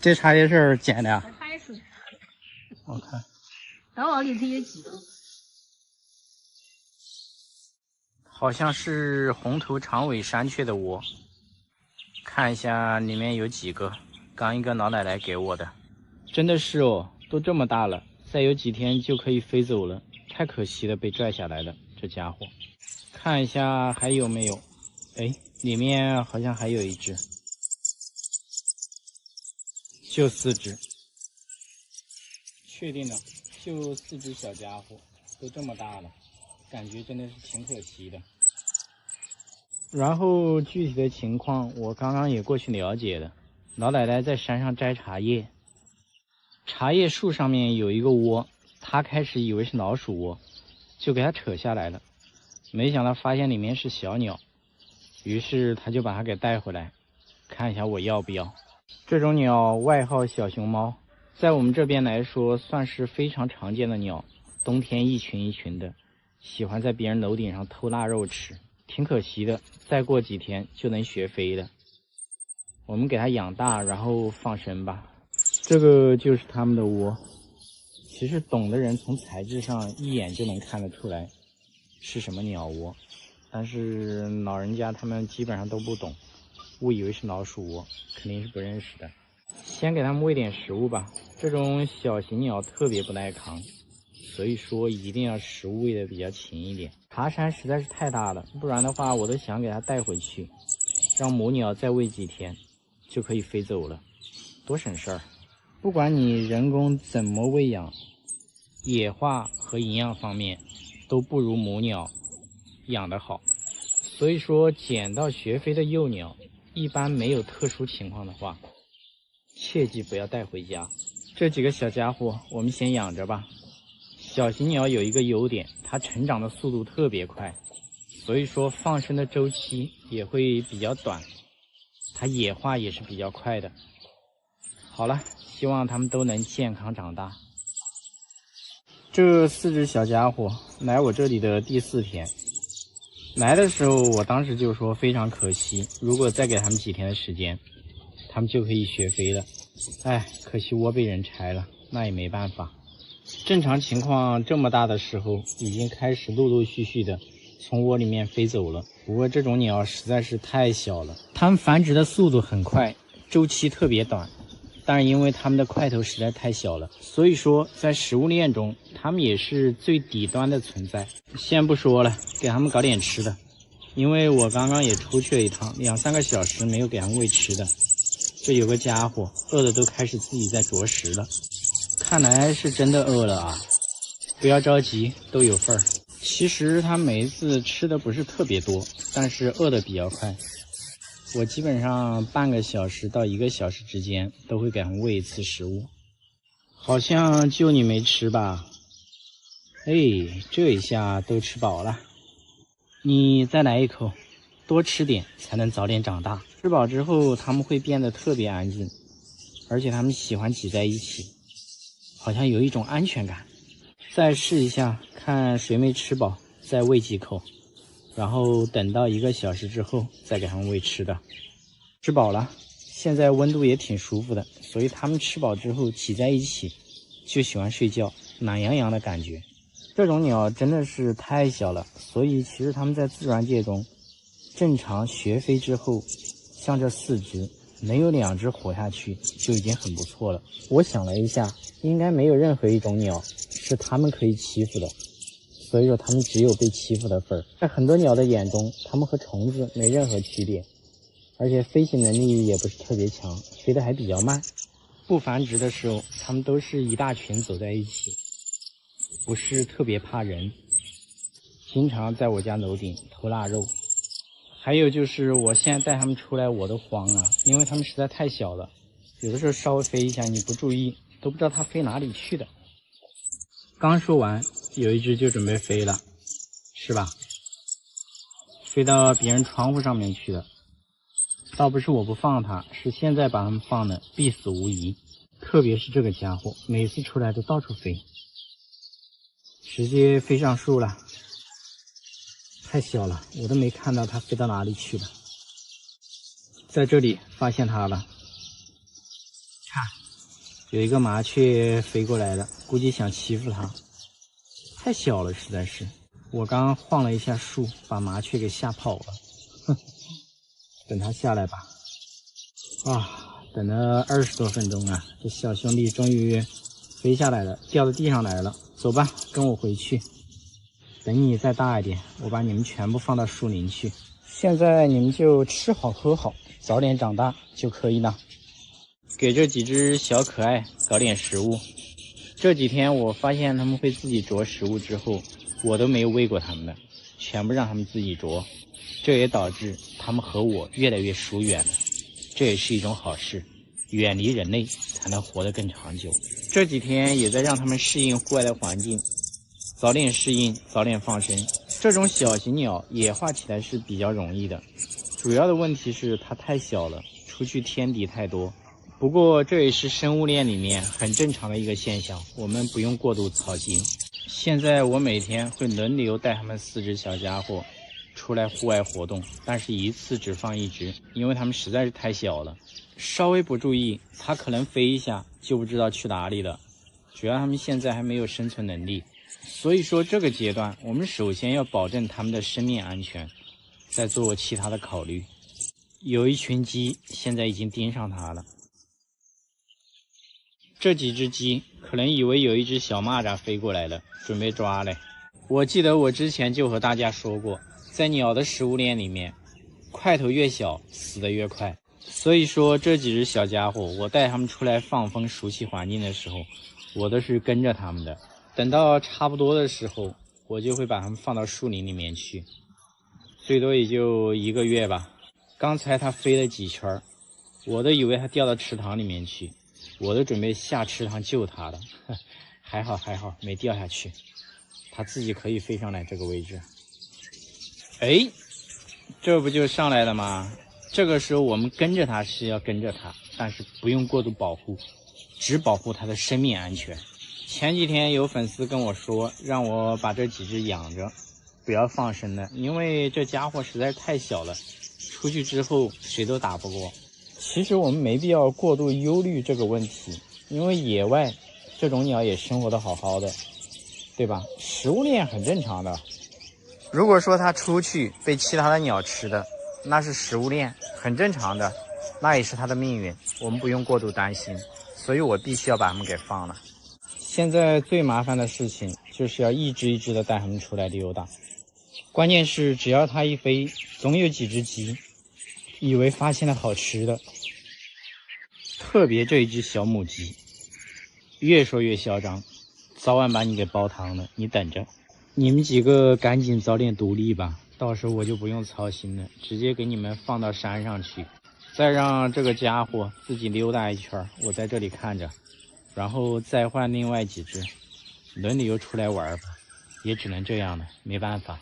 這茶葉是撿的呀？茶叶是。我看。到奥利它有几个？好像是红头长尾山雀的窝，看一下里面有几个。刚一个老奶奶給我的，真的是哦，都這麼大了，再有幾天就可以飛走了，太可惜了，被拽下來了，這家伙。看一下還有沒有？哎，裡面好像還有一隻，就4隻，確定的，就4隻小家伙，都這麼大了，感覺真的是挺可惜的。然後具體的情況我剛剛也過去了解了，老奶奶在山上摘茶葉，茶葉樹上面有一個窩，她開始以為是老鼠窩，就給它扯下來了，沒想到發現裡面是小鳥，於是她就把它給帶回來，看一下我要不要。這種鳥外號小熊貓，在我們這邊來說算是非常常見的鳥，冬天一群一群的，喜歡在別人樓頂上偷臘肉吃，挺可惜的，再過幾天就能學飛了。我們給它養大，然後放生吧。這個就是它們的窩。其實懂的人從材質上一眼就能看得出來是什麼鳥窩，但是老人家他們基本上都不懂，誤以為是老鼠窩，肯定是不認識的。先給它們餵點食物吧。這種小型鳥特別不耐扛，所以說一定要食物餵得比較勤一點。爬山實在是太大了，不然的話我都想給它帶回去，讓母鳥再餵幾天就可以飛走了，多省事兒。不管你人工怎麼餵養，野化和營養方面都不如母鳥養得好。所以說撿到學飛的幼鳥，一般沒有特殊情況的話，切記不要帶回家。這幾個小家伙我們先養着吧。小型鳥有一個優點，它成長的速度特別快，所以說放生的周期也會比較短，它野化也是比較快的。好了，希望它們都能健康長大。這4隻小家伙來我這裡的第4天，來的時候我當時就說非常可惜，如果再給他們幾天的時間，他們就可以學飛了。哎，可惜窩被人拆了，那也沒辦法。正常情況這麼大的時候，已經開始陸陸續續的從窩裡面飛走了。不過這種鳥實在是太小了，它們繁殖的速度很快，周期特別短，但是因為它們的塊頭實在太小了，所以說在食物鏈中它們也是最底端的存在。先不說了，給它們搞點吃的，因為我剛剛也出去了一趟，2-3個小時沒有給它們餵吃的。這有個家伙餓的都開始自己在啄食了，看來是真的餓了啊！不要着急，都有份兒。其實它每一次吃的不是特別多，但是餓得比較快。我基本上半個小時到1個小時之間都會給它們餵一次食物。好像就你沒吃吧？哎，這一下都吃飽了，你再來一口，多吃點才能早點長大。吃飽之後它們會變得特別安靜，而且它們喜歡擠在一起，好像有一種安全感。再試一下，看誰沒吃飽，再餵幾口，然後等到1個小時之後再給它們餵吃的。吃飽了，現在溫度也挺舒服的，所以它們吃飽之後擠在一起就喜歡睡覺，懶洋洋的感覺。這種鳥真的是太小了，所以其實它們在自然界中正常學飛之後，像這4隻能有2隻活下去就已經很不錯了。我想了一下，應該沒有任何一種鳥是它們可以欺負的，所以說它們只有被欺負的份兒。在很多鳥的眼中，它們和蟲子沒任何區別，而且飛行能力也不是特別強，飛得還比較慢。不繁殖的時候，它們都是一大群走在一起，不是特別怕人，經常在我家樓頂偷臘肉。還有就是我現在帶它們出來我都慌了，因為它們實在太小了，有的時候稍微飛一下你不注意都不知道它飛哪裡去的。剛說完，有一隻就準備飛了，是吧？飛到別人窗戶上面去了。倒不是我不放它，是現在把它們放的必死無疑。特別是這個家伙，每次出來都到處飛，直接飛上樹了。太小了，我都沒看到它飛到哪裡去了。在這裡發現它了，看，有一個麻雀飛過來了，估計想欺負它。太小了，實在是。我剛晃了一下樹，把麻雀給嚇跑了。哼，等它下來吧。啊，等了20多分鐘啊，這小兄弟終於飛下來了，掉到地上來了。走吧，跟我回去。等你再大一點，我把你們全部放到樹林去。現在你們就吃好喝好，早點長大就可以了。給這幾隻小可愛搞點食物。這幾天我發現他們會自己啄食物之後，我都沒有餵過他們的，全部讓他們自己啄。這也導致他們和我越來越疏遠了。這也是一種好事，遠離人類才能活得更長久。這幾天也在讓他們適應戶外的環境，早點適應，早點放生。這種小型鳥野化起來是比較容易的，主要的問題是它太小了，出去天敌太多。不過這也是生物鏈裡面很正常的一個现象，我們不用過度操心。現在我每天會輪流帶他們4隻小家伙出來戶外活動，但是一次只放1隻，因為他們實在是太小了，稍微不注意，它可能飛一下就不知道去哪裡了。主要他們現在還沒有生存能力，所以說這個階段我們首先要保證他們的生命安全，再做其他的考慮。有一群雞現在已經盯上它了。這幾隻雞可能以為有一隻小螞蚱飛過來了，準備抓來。我記得我之前就和大家說過，在鳥的食物鏈裡面，塊頭越小，死得越快。所以說這幾隻小家伙，我帶他們出來放風熟悉環境的時候，我都是跟着他們的。等到差不多的時候，我就会把他們放到樹林裡面去，最多也就1個月吧。剛才它飛了幾圈，我都以為它掉到池塘裡面去。我都準備下池塘救它了，還好沒掉下去，它自己可以飛上來這個位置。哎，這不就上來了嗎？這個時候我們跟着它是要跟着它，但是不用過度保護，只保護它的生命安全。前幾天有粉絲跟我說，讓我把這幾隻養着，不要放生了，因為這家伙實在是太小了，出去之後誰都打不過。其實我們沒必要過度憂慮這個問題，因為野外這種鳥也生活得好好的，對吧？食物鏈很正常的。如果說它出去被其他的鳥吃的，那是食物鏈很正常的，那也是它的命運，我們不用過度擔心。所以我必須要把它們給放了。現在最麻煩的事情就是要一只一只的帶它們出來溜達，關鍵是只要它一飛，總有幾只雞以為發現了好吃的。特別這一只小母雞，越說越囂張，早晚把你給煲湯了，你等着。你們幾個趕緊早點獨立吧，到時候我就不用操心了，直接給你們放到山上去，再讓這個家伙自己溜達一圈，我在這裡看着，然後再換另外幾只，輪流出來玩吧，也只能這樣了，沒辦法。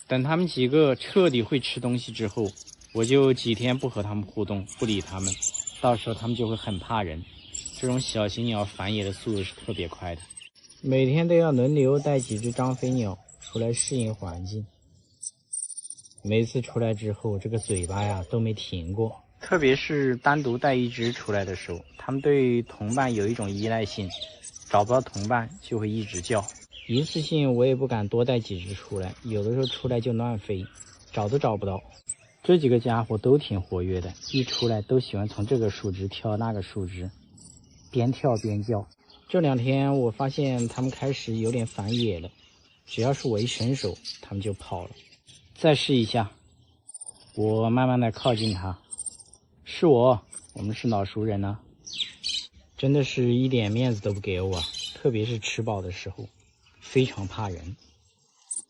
等他们幾個徹底會吃東西之後，我就幾天不和他們互動，不理他們，到時候他們就會很怕人。這種小型鳥繁衍的速度是特別快的，每天都要輪流帶幾隻張飛鳥出來適應環境。每次出來之後，這個嘴巴呀都沒停過，特別是單獨帶一隻出來的時候，他們對同伴有一種依賴性，找不到同伴就會一直叫。一次性我也不敢多帶幾隻出來，有的時候出來就亂飛，找都找不到。這幾個家伙都挺活躍的，一出來都喜歡從這個樹枝跳那個樹枝，邊跳邊叫。這兩天我發現他們開始有點反野了，只要是我一伸手，他們就跑了。再試一下，我慢慢的靠近他，是我們是老熟人呢，真的是一點面子都不給我，特別是吃飽的時候，非常怕人。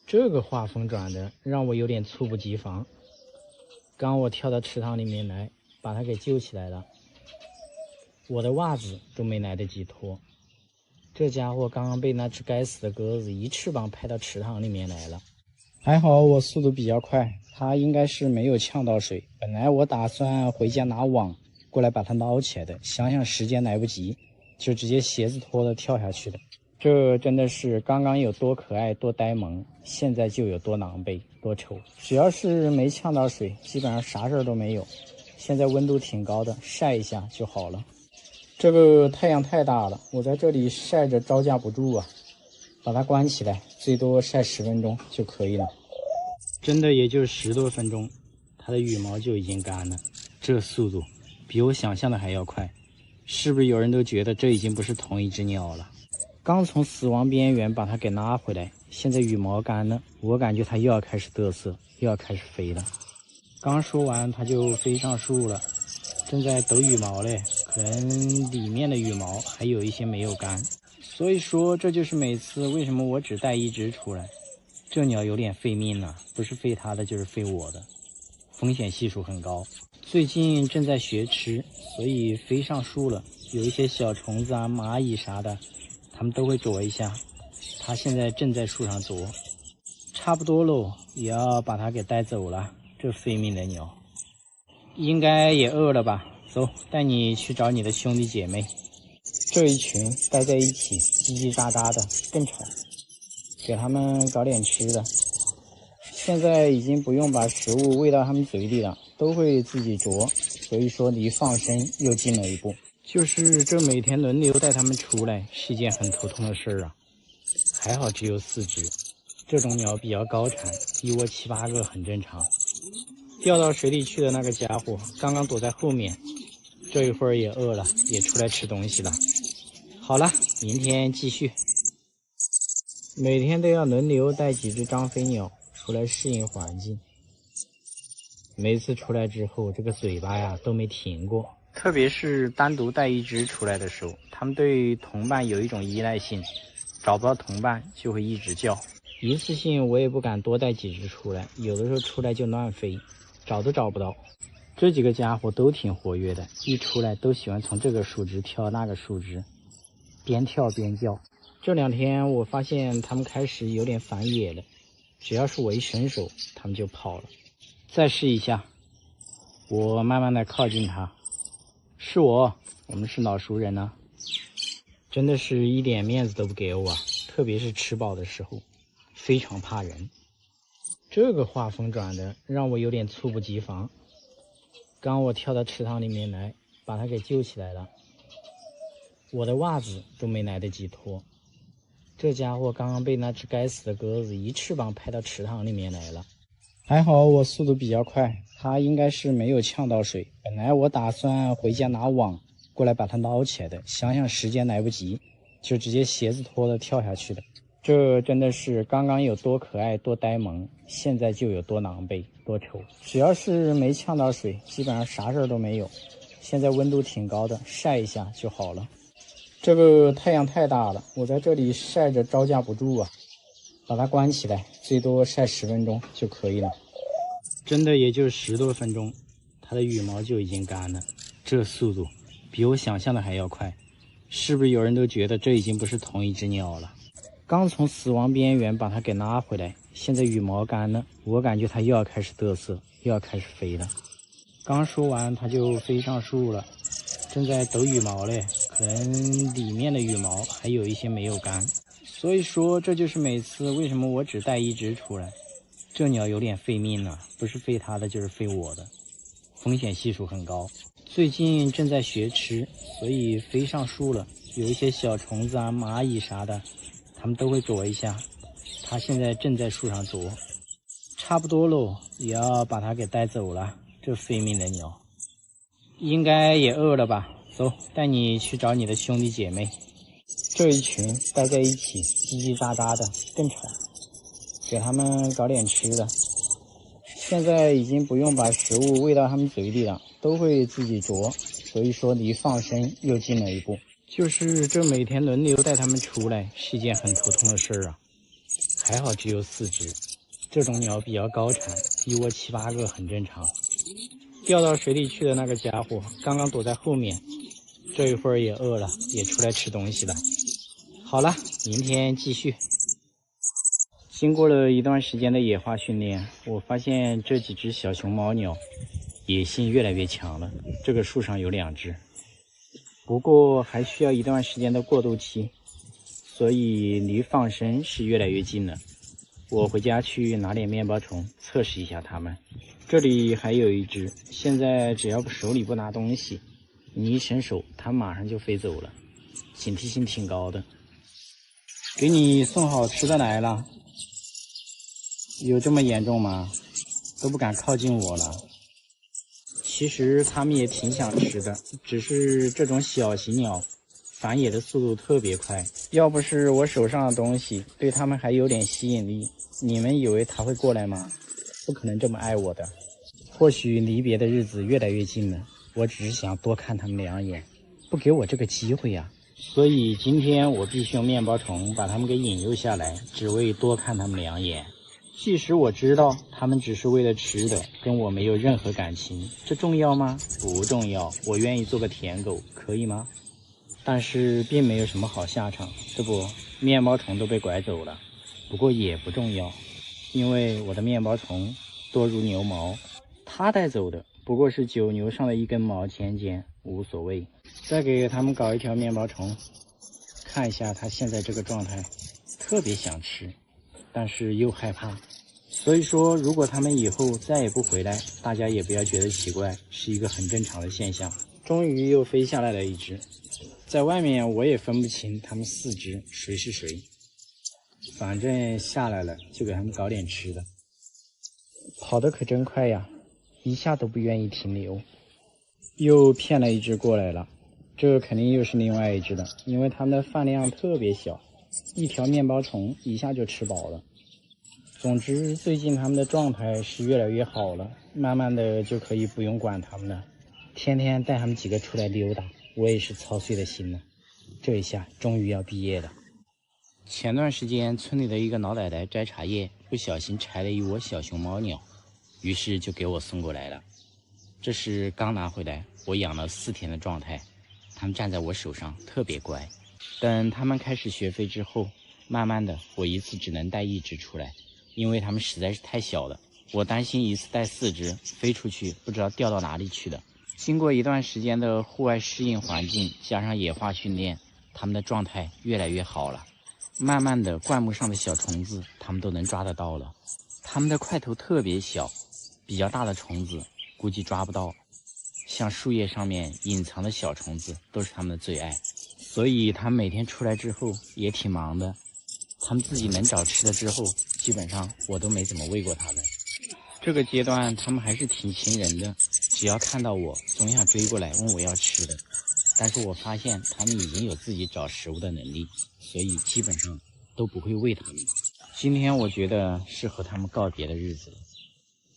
這個畫風轉的讓我有點猝不及防。剛我跳到池塘裡面來，把它給救起來了，我的襪子都沒來得及脫。這家伙剛剛被那只該死的鴿子一翅膀拍到池塘裡面來了，還好我速度比較快，它應該是沒有嗆到水。本來我打算回家拿網過來把它撈起來的，想想時間來不及，就直接鞋子脫了跳下去的。這真的是剛剛有多可愛多呆萌，現在就有多狼狽多醜。只要是沒嗆到水，基本上啥事兒都沒有。現在溫度挺高的，曬一下就好了。這個太陽太大了，我在這裡曬着招架不住啊，把它關起來，最多曬10分鐘就可以了。真的也就10多分鐘，它的羽毛就已經干了，這速度比我想象的還要快。是不是有人都覺得這已經不是同一只鳥了？剛從死亡邊緣把它給拉回來，現在羽毛干了，我感覺它又要開始嘚瑟，又要開始飛了。剛說完它就飛上樹了，正在抖羽毛嘞，可能裡面的羽毛還有一些沒有乾。所以說这就是每次为什麼我只帶一隻出來，這鳥有點費命了，不是費它的就是費我的，風險係數很高。最近正在學吃，所以飛上樹了，有一些小蟲子啊、螞蟻啥的，它們都會啄一下。它現在正在樹上啄，差不多嘍，也要把它給帶走了。這費命的鳥，應該也餓了吧？走，帶你去找你的兄弟姐妹。這一群待在一起，嘰嘰喳喳的，更吵。給他們搞點吃的。現在已經不用把食物餵到他們嘴裡了，都會自己啄，所以說離放生又近了一步。就是這每天輪流帶他們出來是一件很頭痛的事兒啊。還好只有4隻，這種鳥比較高產，一窩7、8個很正常。掉到水裡去的那個家伙剛剛躲在後面，這一會兒也餓了，也出來吃東西了。好了，明天繼續。每天都要輪流帶幾隻張飛鳥出來適應環境。每次出來之後，這個嘴巴呀都沒停過。特別是單獨帶一隻出來的時候，它們對同伴有一種依賴性，找不到同伴就會一直叫。一次性我也不敢多帶幾隻出來，有的時候出來就亂飛，找都找不到。這幾個家伙都挺活躍的，一出來都喜歡從這個樹枝跳那個樹枝，邊跳邊叫。這2天我發現他們開始有點反野了，只要是我一伸手，他們就跑了。再試一下，我慢慢的靠近他，是我們是老熟人呢。真的是一點面子都不給我啊，特別是吃飽的時候，非常怕人。這個畫風轉的讓我有點猝不及防。剛我跳到池塘裡面來，把他給救起來了，我的襪子都沒來得及脫。這家伙剛剛被那隻該死的鴿子一翅膀拍到池塘裡面來了。還好我速度比較快，他應該是沒有嗆到水。本來我打算回家拿網過來把它撈起來的，想想時間來不及，就直接鞋子脫了跳下去的。這真的是剛剛有多可愛多呆萌，現在就有多狼狽多醜。只要是沒嗆到水，基本上啥事兒都沒有。現在溫度挺高的，曬一下就好了。這個太陽太大了，我在這裡曬着招架不住啊，把它關起來，最多曬10分鐘就可以了。真的也就10多分鐘，它的羽毛就已經乾了，這速度比我想象的還要快。是不是有人都覺得這已經不是同一只鳥了？剛從死亡邊緣把它給拉回來，現在羽毛乾了，我感覺它又要開始嘚瑟，又要開始飛了。剛說完它就飛上樹了，正在抖羽毛嘞，可能裡面的羽毛還有一些沒有乾。所以說這就是每次為什麼我只帶一隻出來，這鳥有點費命了，不是費它的就是費我的，風險係數很高。最近正在學吃，所以飛上樹了，有一些小蟲子啊、螞蟻啥的，它們都會啄一下。它現在正在樹上啄，差不多嘍，也要把它給帶走了。這費命的鳥，應該也餓了吧？走，帶你去找你的兄弟姐妹。這一群待在一起，嘰嘰喳喳的，更吵。給他們搞點吃的。現在已經不用把食物餵到他們嘴裡了，都會自己啄，所以說離放生又近了一步。就是這每天輪流帶他們出來是一件很頭痛的事兒啊。還好只有4隻，這種鳥比較高產，一窩7、8個很正常。掉到水裡去的那個家伙剛剛躲在後面，這一會兒也餓了，也出來吃東西了。好了，明天繼續。經過了一段時間的野化訓練，我發現這幾隻小熊貓鳥野性越來越強了。這個樹上有2隻，不過還需要一段時間的過渡期，所以離放生是越來越近了。我回家去拿點面包蟲測試一下它們。這裡還有一隻，現在只要手裡不拿東西，你一伸手，它馬上就飛走了，警惕性挺高的。給你送好吃的來了，有這麼嚴重嗎？都不敢靠近我了。其實它們也挺想吃的，只是這種小型鳥繁衍的速度特別快，要不是我手上的東西對它們還有點吸引力，你們以為它會過來嗎？不可能這麼愛我的。或許離別的日子越來越近了，我只是想多看它們2眼，不給我這個機會呀。所以今天我必須用面包蟲把它們給引誘下來，只為多看它們2眼。即使我知道它們只是為了吃的，跟我沒有任何感情，這重要嗎？不重要，我願意做個舔狗，可以嗎？但是並沒有什麼好下場，这不，面包虫都被拐走了。不過也不重要，因為我的面包蟲多如牛毛，它帶走的不過是9牛上的一根毛尖尖，無所謂。再給他們搞一條面包蟲，看一下它現在這個狀態，特別想吃，但是又害怕。所以說，如果他們以後再也不回來，大家也不要覺得奇怪，是一個很正常的現象。終於又飛下來了一隻，在外面我也分不清他們4隻誰是誰，反正下來了就給他們搞點吃的。跑得可真快呀，一下都不願意停留。又騙了一隻過來了，這肯定又是另外一隻的，因為它們的飯量特別小，一條面包蟲一下就吃飽了。總之，最近他們的狀態是越來越好了，慢慢的就可以不用管他們了。天天帶他們幾個出來溜达，我也是操碎了心了。這一下終於要畢業了。前段時間村裡的一個老奶奶摘茶葉，不小心摘了一窩小熊貓鳥，於是就給我送過來了。這是剛拿回來，我養了4天的狀態，它們站在我手上特別乖。等它們開始學飛之後，慢慢的我一次只能帶1隻出來，因為它們實在是太小了，我擔心一次帶4隻飛出去不知道掉到哪裡去的。經過一段時間的戶外適應環境，加上野化訓練，它們的狀態越來越好了。慢慢的，灌木上的小蟲子它们都能抓得到了。它们的块头特別小，比較大的蟲子估計抓不到，像樹葉上面隱藏的小蟲子都是它們的最愛。所以它們每天出來之後也挺忙的，它們自己能找吃的之後，基本上我都沒怎麼餵過它們。這個階段它們還是挺親人的，只要看到我總想追過來問我要吃的，但是我發現它們已經有自己找食物的能力，所以基本上都不會餵它們。今天我覺得是和它們告別的日子了，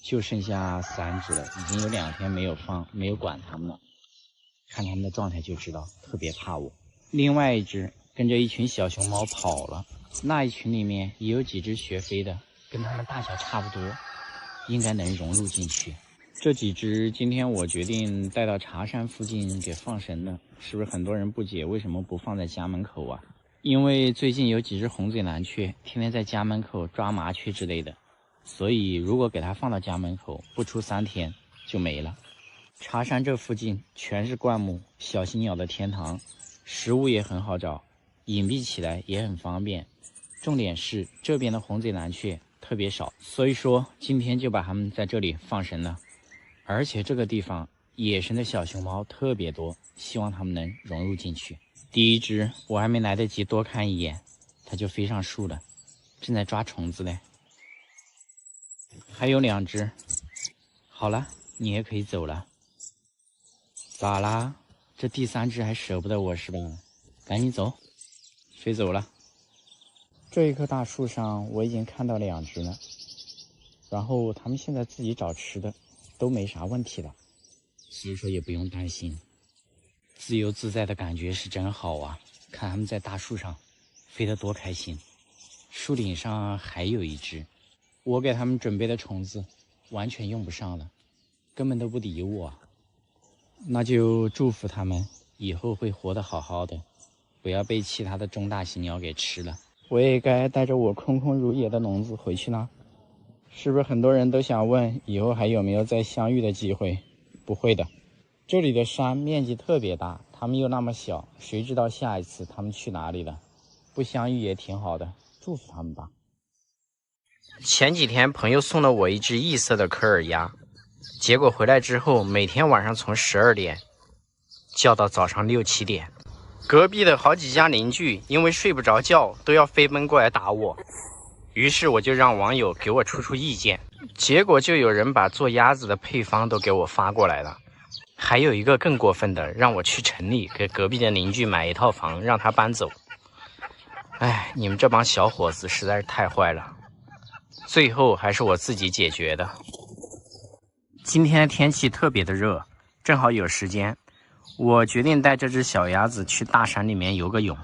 就剩下3隻了，已經有2天沒有管它們了。看它們的狀態就知道特別怕我。另外一隻跟着一群小熊貓跑了，那一群裡面也有幾隻學飛的，跟它們大小差不多，應該能融入進去。這幾隻今天我決定帶到茶山附近給放生了，是不是很多人不解為什麼不放在家門口啊？因為最近有幾隻紅嘴藍鵲天天在家門口抓麻雀之類的，所以如果給它放到家門口，不出3天就沒了。茶山這附近全是灌木，小型鳥的天堂，食物也很好找，隱蔽起來也很方便。重點是這邊的紅嘴藍鵲特別少，所以說今天就把它們在這裡放生了。而且這個地方野生的小熊貓特別多，希望它們能融入進去。第一隻我還沒來得及多看一眼，它就飛上樹了，正在抓蟲子嘞。還有2隻，好了，你也可以走了。咋啦？這第3隻還捨不得我是吧？趕緊走，飛走了。這一棵大樹上我已經看到2隻了，然後它們現在自己找吃的，都沒啥問題了，所以說也不用擔心。自由自在的感覺是真好啊！看它們在大樹上飛得多開心。樹頂上還有1隻，我給它們準備的蟲子完全用不上了，根本都不理我。那就祝福它們以後會活得好好的，不要被其他的中大型鳥給吃了。我也該帶着我空空如也的籠子回去了。是不是很多人都想問以後還有沒有再相遇的機會？不會的，這裡的山面積特別大，它們又那麼小，誰知道下一次它們去哪裡了？不相遇也挺好的，祝福他們吧。前幾天朋友送了我一只異色的科爾鴨，結果回來之後每天晚上從12點叫到早上6、7點。隔壁的好幾家鄰居因為睡不着覺，都要飛奔過來打我。於是我就讓網友給我出意見，結果就有人把做鴨子的配方都給我發過來了。還有一個更過分的，讓我去城裡給隔壁的鄰居買一套房，讓他搬走。哎，你們這幫小伙子實在是太壞了。最後還是我自己解決的。今天的天氣特別的熱，正好有時間，我決定帶這只小鴨子去大山裡面游個泳。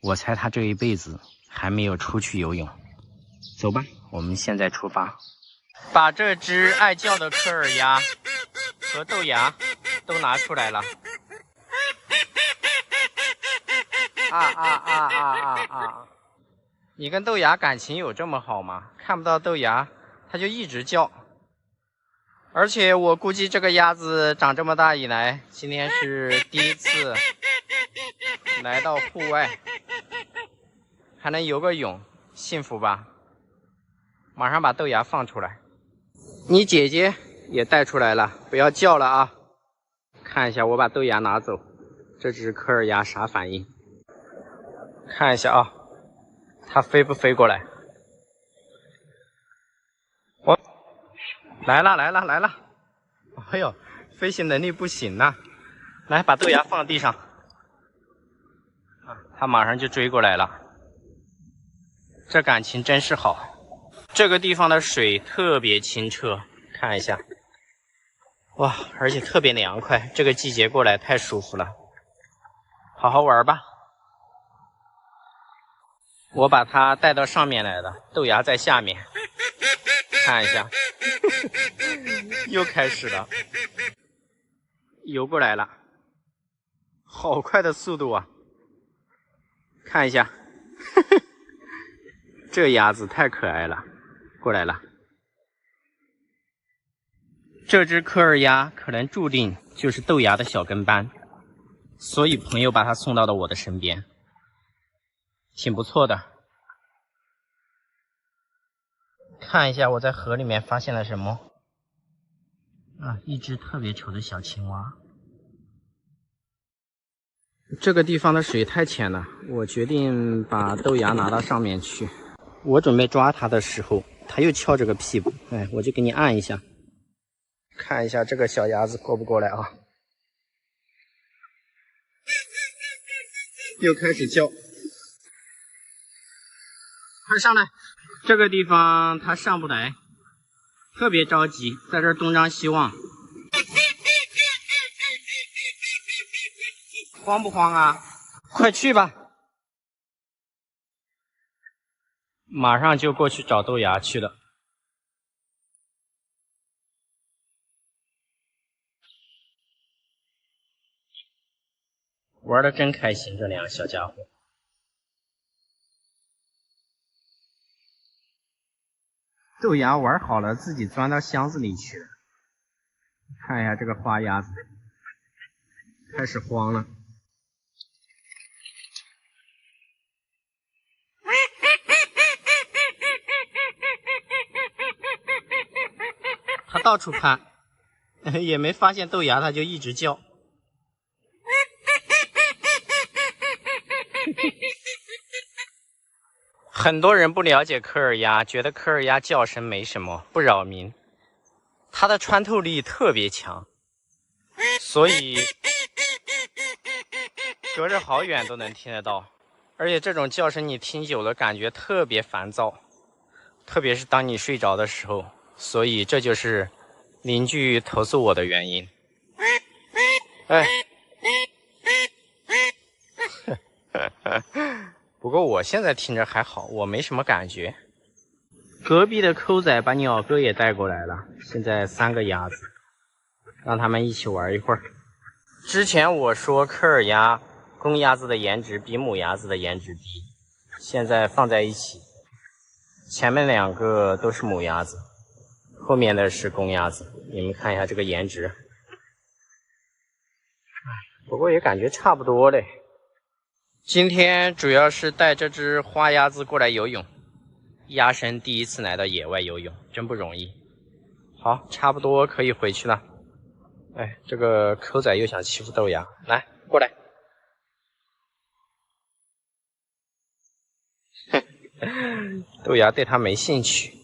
我猜它這一輩子還沒有出去游泳。走吧，我們現在出發。把這只愛叫的科爾鴨和豆芽都拿出來了。你跟豆芽感情有這麼好嗎？看不到豆芽，它就一直叫。而且我估計這個鴨子長這麼大以來，今天是第一次來到戶外，還能游個泳，幸福吧？馬上把豆芽放出来。你姐姐也带出来了，不要叫了啊！看一下，我把豆芽拿走，這只科爾鴨啥反應？看一下啊，它飛不飛過來？我來了！哎呦，飛行能力不行吶！來，把豆芽放地上。它馬上就追過來了，這感情真是好。這個地方的水特別清澈，看一下，哇，而且特別涼快，這個季節過來太舒服了，好好玩吧。我把它帶到上面來了，豆芽在下面，看一下，又開始了，游過來了，好快的速度啊！看一下，這鴨子太可愛了。過來了，這只科爾鴨可能注定就是豆芽的小跟班，所以朋友把它送到了我的身邊，挺不錯的。看一下我在河裡面發現了什麼一只特別醜的小青蛙。這個地方的水太淺了，我決定把豆芽拿到上面去。我準備抓它的時候，它又翹着個屁股，我就給你按一下，看一下這個小鴨子過不過來啊？又開始叫，快上來！這個地方它上不來，特別着急，在這兒東張西望。慌不慌啊？快去吧！馬上就過去找豆芽去了。玩得真開心，這兩個小家伙。豆芽玩好了，自己鑽到箱子裡去了。看一下這個花鴨子，開始慌了。它到處看，也沒發現豆芽，它就一直叫。很多人不了解科爾鴨，覺得科爾鴨叫聲沒什麼，不擾民。它的穿透力特別強，所以隔着好遠都能聽得到。而且這種叫聲你聽久了，感覺特別煩躁，特別是當你睡着的時候。所以這就是鄰居投訴我的原因。不過我現在聽着還好，我沒什麼感覺。隔壁的摳仔把鳥哥也帶過來了，現在3個鴨子，讓他們一起玩一會兒。之前我說科爾鴨公鴨子的顏值比母鴨子的顏值低，現在放在一起，前面2個都是母鴨子，後面的是公鴨子，你們看一下這個顏值。不過也感覺差不多嘞。今天主要是帶這只花鴨子過來游泳，鴨生第一次來到野外游泳，真不容易。好，差不多可以回去了。哎，这个抠仔又想欺负豆芽，来过来。豆芽对他没兴趣。